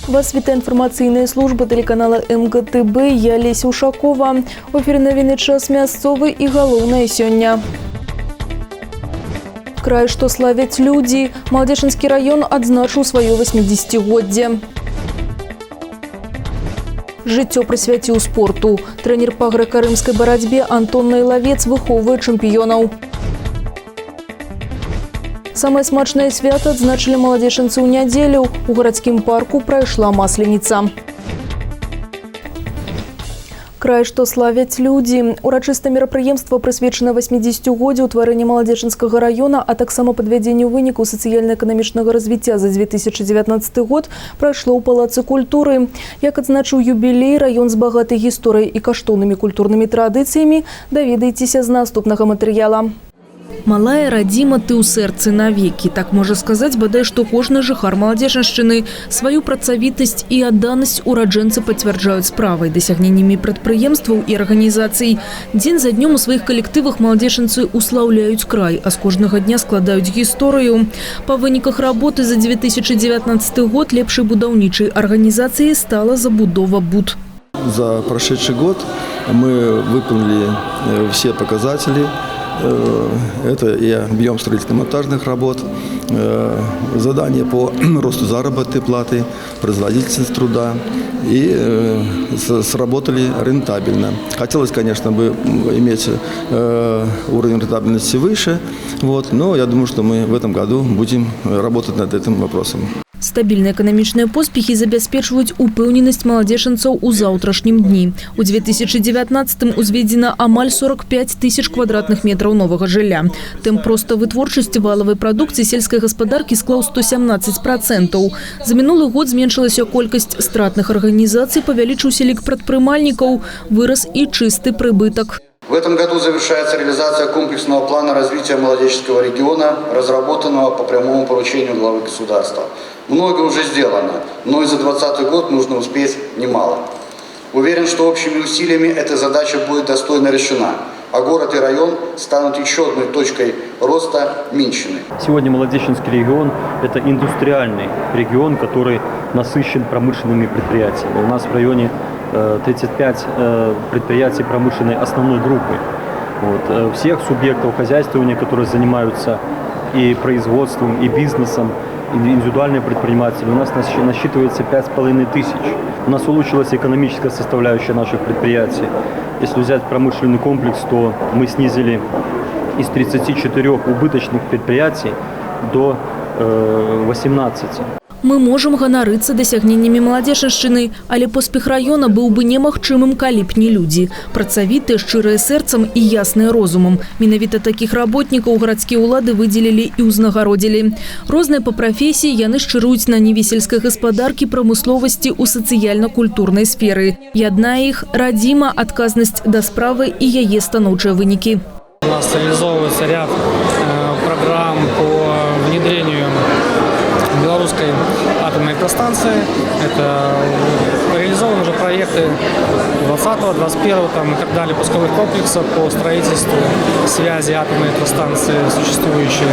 Вас вітає інформаційна служба телеканала МГТБ. Я Леся Ушакова. У ефірі новини час мясцовы і галоўнае сёння. Край, што славяць людзі. Маладзечынскі раён адзначыў сваё 80-годдзе. Жыццё прысвяціў спорту. Трэнер па грэка-рымскай барацьбе Антон Найлавец выхоўвае чэмпіёнаў. Самае смачнае свята адзначылі маладзечынцы ў нядзелю. У гарадскім парку прайшла масленіца. Край, што славяць людзі. Урачыстае мерапрыемства прысвечана 80-годдзю ўтварэння Маладзечынскага раёна, а таксама падвядзенню вынікаў сацыяльна-эканамічнага развіцця за 2019 год прайшло ў Палацы культуры. Як адзначыў юбілей, раён з багатай гісторыяй і каштоўнымі культурнымі традыцыямі, даведайцеся з наступнага матэрыяла. Малая радзіма ты ў сэрцы навекі. Так можа сказаць бадай што кожны жыхар Маладзечыншчыны. Сваю працавітасць і адданасць ураджэнцы пацвярджаюць справай, дасягненнямі прадпрыемстваў і арганізацый. Дзень за днём у сваіх калектывах маладзечынцы услаўляюць край, а з кожнага дня складаюць гісторыю. Па выніках работы за 2019 год лепшай будаўнічай арганізацыяй стала забудова БУД. За прошедший год мы выполнили все показатели. Это и объем строительно-монтажных работ, задания по росту заработной платы, производительность труда и сработали рентабельно. Хотелось, конечно, бы иметь уровень рентабельности выше, но я думаю, что мы в этом году будем работать над этим вопросом. Стабільныя эканамічныя поспехі забяспечваюць упэўненасць маладзечынцаў у заўтрашнім дні. У 2019-м узведзена амаль 45 тысяч квадратных метраў новага жылля. Тэмп проста вытворчасці валавай прадукцыі сельскай гаспадаркі склаў 117%. За мінулы год зменшылася колькасць стратных арганізацый, павялічыўся лік прадпрымальнікаў, вырас і чысты прыбытак. В этом году завершается реализация комплексного плана развития Молодеченского региона, разработанного по прямому поручению главы государства. Многое уже сделано, но и за 2020 год нужно успеть немало. Уверен, что общими усилиями эта задача будет достойно решена, а город и район станут еще одной точкой роста Минщины. Сегодня Молодеченский регион – это индустриальный регион, который насыщен промышленными предприятиями. У нас в районе 35 предприятий промышленной основной группы. Всех субъектов хозяйствования, которые занимаются и производством, и бизнесом, индивидуальные предприниматели, у нас насчитывается 5500. У нас улучшилась экономическая составляющая наших предприятий. Если взять промышленный комплекс, то мы снизили из 34 убыточных предприятий до 18. Мы можам ганарыцца дасягненнямі маладзечыншчыны, але поспех раёна быў бы немагчымым, калі б не людзі. Працавітыя, шчырыя сэрцам і ясныя розумам. Менавіта такіх работнікаў гарадскія ўлады выдзелілі і ўзнагародзілі. Розныя па прафесіі яны шчыруюць на ніве сельскай гаспадаркі, прамысловасці ў сацыяльна-культурнай сферы. Яднае іх радзіма, адказнасць да справы і яе станоўчыя вынікі. У нас реализовывается ряд программ по внедрению белорусской атомной электростанции. Это реализованы уже проекты 20-го, 21-го и так далее пусковых комплексов по строительству связи атомной электростанции с существующей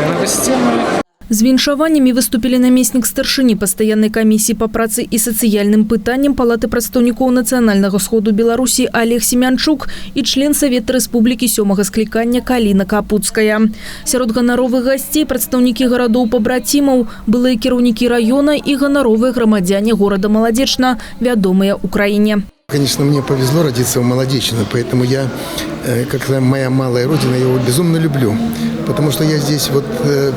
энергосистемой. З віншаваннямі выступілі намеснік старшыні пастаяннай камісіі па працы і сацыяльным пытанням Палаты прадстаўнікоў Нацыянальнага сходу Беларусі Олег Семянчук і член Савета Рэспублікі 7-га склікання Каліна Капуцкая. Сярод ганаровых гасцей прадстаўнікі гарадоў-пабрацімаў, былыя кіраўнікі раёна і ганаровыя грамадзяне горада Маладзечна, вядомыя ў краіне. Конечно, мне повезло родиться в Молодечино, поэтому я, как моя малая родина, я его безумно люблю. Потому что я здесь,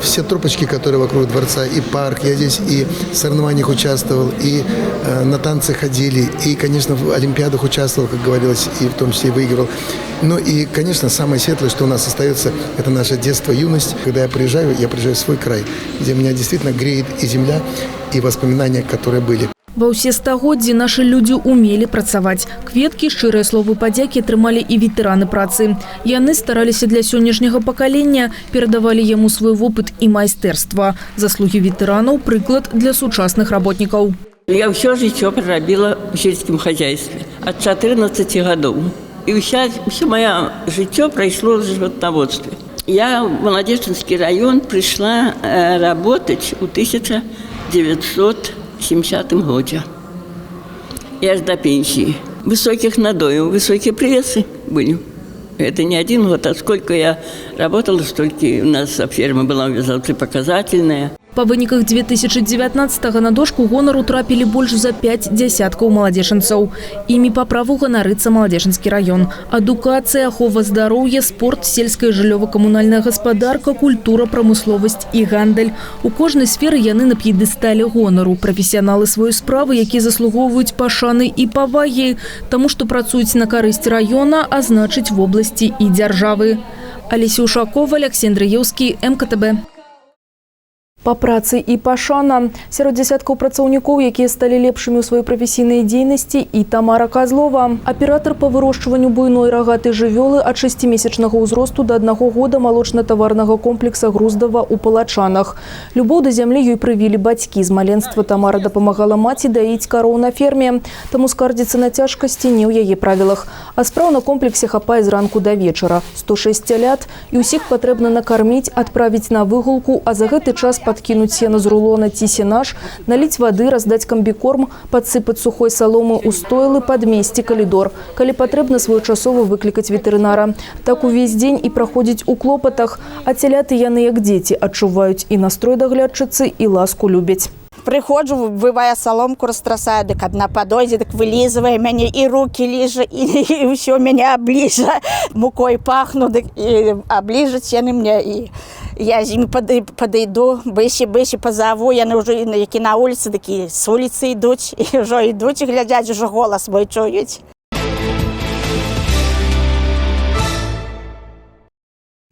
все тропочки, которые вокруг дворца, и парк, я здесь и в соревнованиях участвовал, и на танцы ходили, и, конечно, в олимпиадах участвовал, как говорилось, и в том числе и выигрывал. Ну и, конечно, самое светлое, что у нас остается, это наше детство, юность. Когда я приезжаю в свой край, где меня действительно греет и земля, и воспоминания, которые были. Ва ўсе стагоддзі нашы людзі умелі працаваць. Кветкі, шчырыя словы падзякі атрымалі і ветэраны працы. Яны стараліся для сённяшняга пакалення, перадавалі яму свой вопыт і майстэрства. Заслугі ветэранаў – прыклад для сучасных работнікаў. Я ўсё жыццё прарабіла ў сельскім хозяйстве ад 14 гадоў. І ўсё маё жыццё прайшло ў жывётнаводстве. Я в Молодеченский район пришла работать в 1900 70-м году. И аж до пенсии. Высоких надоев, высокие прессы были. Это не один год, а сколько я работала, столько у нас ферма была показательная. Па выніках 2019-го на дошку гонару трапілі больш за 5 дзясяткаў маладзечанцаў. Імі па праву ганарыцца Маладзечанскі раён. Адукацыя, ахова здароўя, спорт, сельская жыллёва-камунальная гаспадарка, культура, прамысловасць і гандаль. У кожнай сферы яны на п'едэстале гонару. Прафесіяналы сваёй справы, якія заслугоўваюць пашаны і павагі, таму што працуюць на карысць раёна, а значыць вобласці і дзяржавы. Алеся Ушакова, Александр Яўскі, МКТБ. Па працы і пашана. Сярод дзясяткаў працаўнікоў, якія сталі лепшымі ў сваёй прафесійнай дзейнасці, і Тамара Козлова. Аператар па вырошчванню буйной рагатай жывёлы ад 6-месячнага ўзросту да 1 года малочна-таварнага комплекса Груздава ў Палачанах. Любоў да зямлі ёй прывілі бацькі. З маленства Тамара дапамагала маці даіць кароў на ферме, таму скардзіцца на цяжкасці не ў яе правілах. А спраў на комплексе хапае з ранку да вечара. 106 цялят, і ўсіх патрэбна накарміць, адправіць на выгулку, а за гэты час подкинуть сено з рулона ці сенаж, налить воды, раздать комбикорм, подсыпать сухой соломы у стойлы, подмесці калідор. Калі патрэбна, своечасова выклікаць ветэрынара. Так увесь дзень і праходзіць у клопатах, а цяляты яны як дзеці адчуваюць і настрой даглядчыцы, і ласку любяць. Приходжу, выбывая соломку, растрасаю, дык одна подойдет, дык вылизывая меня, и руки лижа, и все меня оближа. Мукой пахну, дык и оближет сены мне, и я с ними подойду, быси позову, яны уже які на улице, такі с улицы идут, и уже идут, и глядят, уже голос мой чують.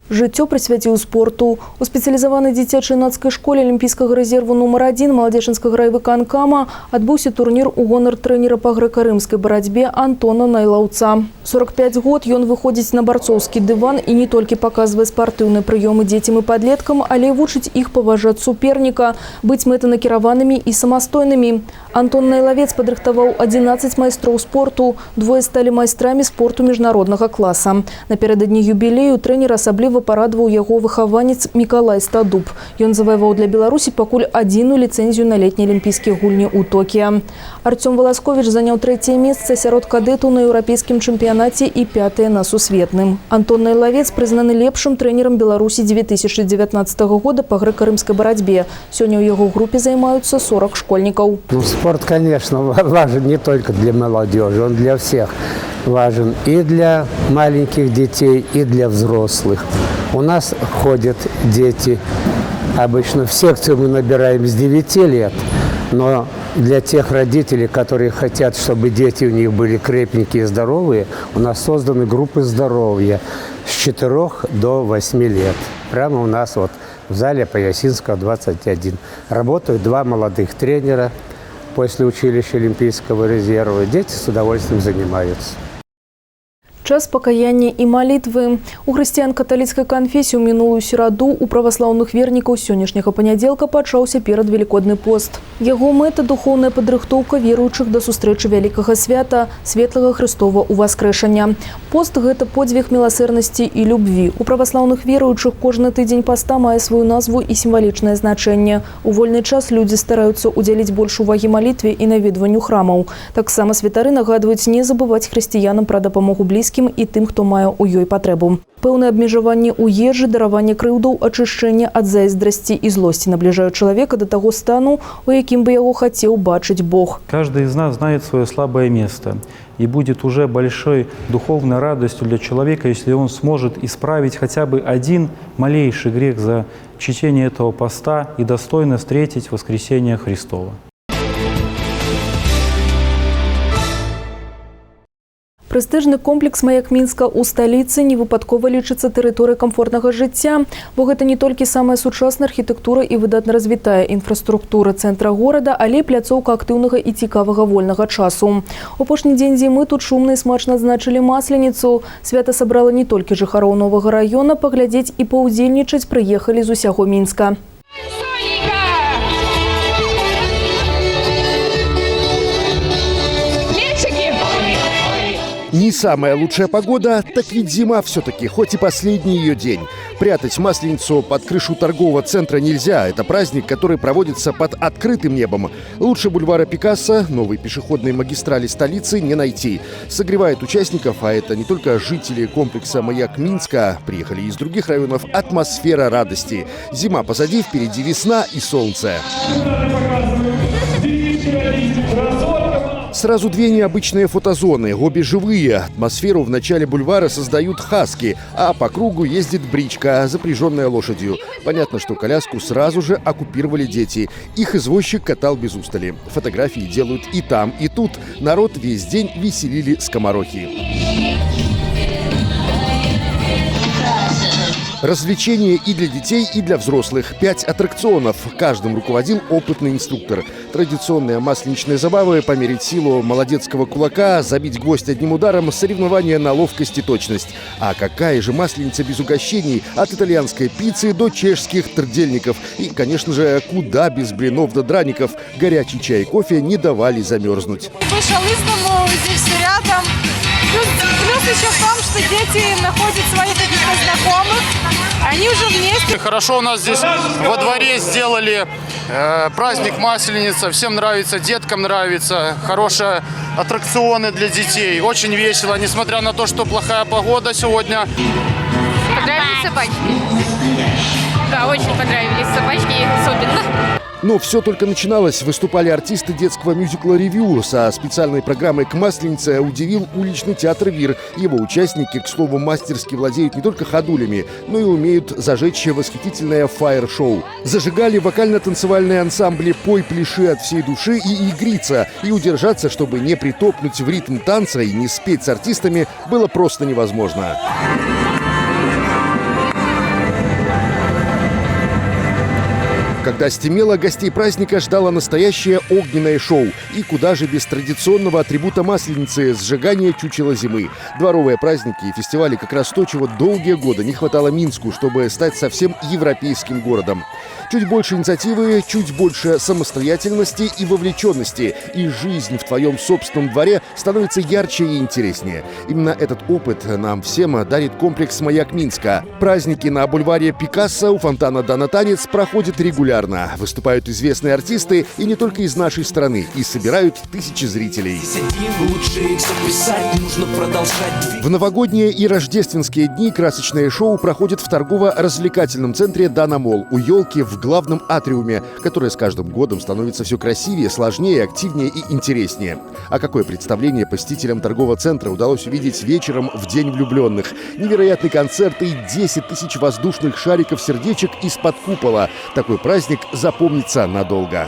Жыццё прысвяціў спорту. У спецыялізаванай дзіцяча-юнацкай школе Алімпійскага рэзерву нумар 1 Маладзечанскага райвыканкама адбыўся турнір у гонар трэнера па грэка-рымскай барацьбе Антона Найлаўца. 45 год ён выходзіць на барцоўскі дыван і не толькі паказвае спартыўныя прыёмы дзецям і падлеткам, але і вучыць іх паважаць суперніка, быць мэтанакіраванымі і самастойнымі. Антон Найлавец падрыхтаваў 11 майстроў спорту, двое сталі майстрамі спорту міжнароднага класа. Напярэдадні юбілею трэнер асабліва парадаваў яго выхаванец Мікалай Стадуб. Ён заваяваў для Беларусі пакуль адзіную ліцэнзію на летнія алімпійскія гульні ў Токіа. Артём Валасковіч заняў 3-е месца сярод кадэтаў на еўрапейскім чэмпіянаце і 5-е на сусветным. Антон Найлавец прызнаны лепшым трэнерам Беларусі 2019 года па грэка-рымскай барацьбе. Сёння ў яго групе займаюцца 40 школьнікаў. Спорт, конечно, важен не только для молодежи, он для всех важен. И для маленьких детей, и для взрослых. У нас ходят дети, обычно в секцию мы набираем с 9 лет, но для тех родителей, которые хотят, чтобы дети у них были крепенькие и здоровые, у нас созданы группы здоровья с 4 до 8 лет. Прямо у нас вот в зале Поясинского 21. Работают 2 молодых тренера после училища Олимпийского резерва. Дети с удовольствием занимаются. Час пакаяння і малітвы. У хрысціян-каталіцкай канфесіі ў мінулую сераду у праваслаўных вернікаў сённяшняга панядзелка пачаўся перадвелікодны пост. Яго мэта – духоўная падрыхтоўка веруючых да сустрэчы вялікага свята, светлага Хрыстова ўваскрэшання. Пост – гэта подзвіг міласэрнасці і любві. У праваслаўных веруючых кожны тыдзень паста мае сваю назву і сімвалічнае значэнне. У вольны час людзі стараюцца ўдзяліць больш увагі малітве і наведванню храмаў. Таксама святары нагадваюць не забываць хрысціянам пра дапамогу блізкім і тым, хто мае ў ёй патрэбу. Пэўнае абмежаванне ў ежы, дараванне крыўдаў, ачышчэнне ад зайздрасці і злосці набліжаюць чалавека да таго стану, у якім бы яго хотел бачить Бог. Каждый из нас знает свое слабое место. И будет уже большой духовной радостью для человека, если он сможет исправить хотя бы один малейший грех за чтение этого поста и достойно встретить воскресение Христова. Прэстыжны комплекс «Маяк Мінска» у сталіцы невыпадкова лічыцца тэрыторыяй камфортнага жыцця, бо гэта не толькі самая сучасная архітэктура і выдатна развітая інфраструктура цэнтра горада, але і пляцоўка актыўнага і цікавага вольнага часу. У апошні дзень зімы тут шумна і смачна адзначылі масленіцу. Свята сабрала не толькі жыхароў новага раёна, паглядзець і паўдзельнічаць прыехалі з усяго Мінска. Не самая лучшая погода, так ведь зима все-таки, хоть и последний ее день. Прятать Масленицу под крышу торгового центра нельзя. Это праздник, который проводится под открытым небом. Лучше бульвара Пикассо, новой пешеходной магистрали столицы, не найти. Согревает участников, а это не только жители комплекса «Маяк» Минска, приехали из других районов, атмосфера радости. Зима позади, впереди весна и солнце. Сразу две необычные фотозоны, обе живые. Атмосферу в начале бульвара создают хаски, а по кругу ездит бричка, запряженная лошадью. Понятно, что коляску сразу же оккупировали дети. Их извозчик катал без устали. Фотографии делают и там, и тут. Народ весь день веселили скоморохи. Развлечения и для детей, и для взрослых. 5 аттракционов. Каждым руководил опытный инструктор. Традиционные масленичные забавы, померить силу молодецкого кулака, забить гвоздь одним ударом, соревнования на ловкость и точность. А какая же масленица без угощений? От итальянской пиццы до чешских трдельников. И, конечно же, куда без блинов до драников. Горячий чай и кофе не давали замерзнуть. По-шалызному здесь все рядом. Плюс еще в том, что дети находят своих каких-то знакомых, они уже вместе. Хорошо у нас здесь во дворе сделали праздник Масленица. Всем нравится, деткам нравится. Хорошие аттракционы для детей. Очень весело, несмотря на то, что плохая погода сегодня. Понравились собачки? Да, очень понравились собачки, особенно. Но все только начиналось. Выступали артисты детского мюзикла «Ревью». Со специальной программой к Масленице удивил уличный театр «Вир». Его участники, к слову, мастерски владеют не только ходулями, но и умеют зажечь восхитительное фаер-шоу. Зажигали вокально-танцевальные ансамбли «Пой, пляши от всей души» и «Игрица». И удержаться, чтобы не притопнуть в ритм танца и не спеть с артистами, было просто невозможно. Когда стемнело, гостей праздника ждало настоящее огненное шоу. И куда же без традиционного атрибута Масленицы – сжигания чучела зимы. Дворовые праздники и фестивали как раз то, чего долгие годы не хватало Минску, чтобы стать совсем европейским городом. Чуть больше инициативы, чуть больше самостоятельности и вовлеченности. И жизнь в твоем собственном дворе становится ярче и интереснее. Именно этот опыт нам всем дарит комплекс «Маяк» Минска. Праздники на бульваре Пикассо у фонтана «Дана Танец» проходят регулярно. Выступают известные артисты и не только из нашей страны, и собирают тысячи зрителей. В новогодние и рождественские дни красочное шоу проходит в торгово-развлекательном центре «Дана Молл» у елки в главном атриуме, которое с каждым годом становится все красивее, сложнее, активнее и интереснее. А какое представление посетителям торгового центра удалось увидеть вечером в День влюбленных? Невероятный концерт и 10 тысяч воздушных шариков-сердечек из-под купола. Такой праздник запомнится надолго.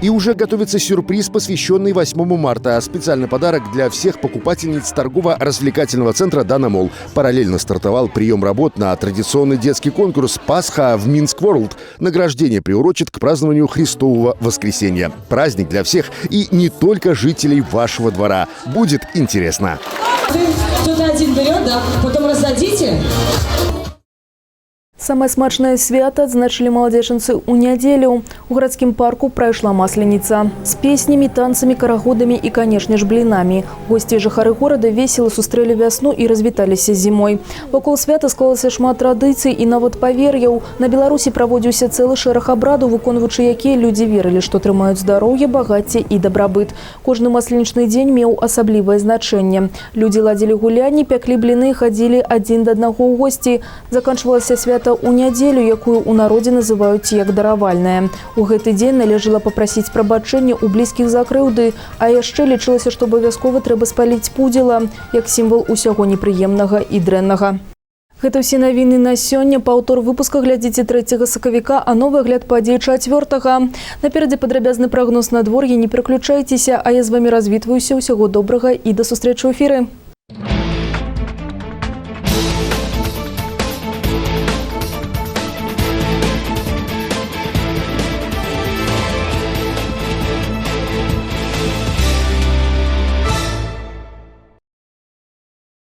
И уже готовится сюрприз, посвященный 8 марта. Специальный подарок для всех покупательниц торгово-развлекательного центра «Дана Молл». Параллельно стартовал прием работ на традиционный детский конкурс «Пасха в Минск Ворлд». Награждение приурочит к празднованию Христового воскресенья. Праздник для всех и не только жителей вашего двора. Будет интересно. Кто-то один берет, да? Потом раздадите. Самае смачнае свята адзначылі маладзечанцы ў нядзелю. У гарадскім парку прайшла масленіца. З песнямі, танцамі, карагодамі і, канешне ж, блінамі. Госці і жыхары горада весела сустрэлі вясну і развіталіся з зімой. Вакол свята склалася шмат традыцый і нават павер'яў. На Беларусі праводзіўся цэлы шэраг абрадаў, выконваючы якія людзі верылі, што трымаюць здароўе, багацце і дабрабыт. Кожны масленічны дзень меў асаблівае значэнне. Людзі ладзілі гулянні, пяклі бліны, хадзілі адзін да аднаго ў госці. Заканчвалася свята у нядзелю, якую ў народзе называюць як даравальная. У гэты дзень належала папрасіць прабачэння ў блізкіх за крыўды, а яшчэ лічылася, што абавязкова трэба спаліць пудзіла, як сімвал усяго непрыемнага і дрэннага. Гэта ўсе навіны на сёння. Паўтор выпуска глядзіце 3 сакавіка, а новы агляд падзей 4. Наперадзе падрабязны прагноз надвор'я, не пераключайцеся, а я з вамі развітваюся. Усяго добрага і да сустрэчы ў эфіры.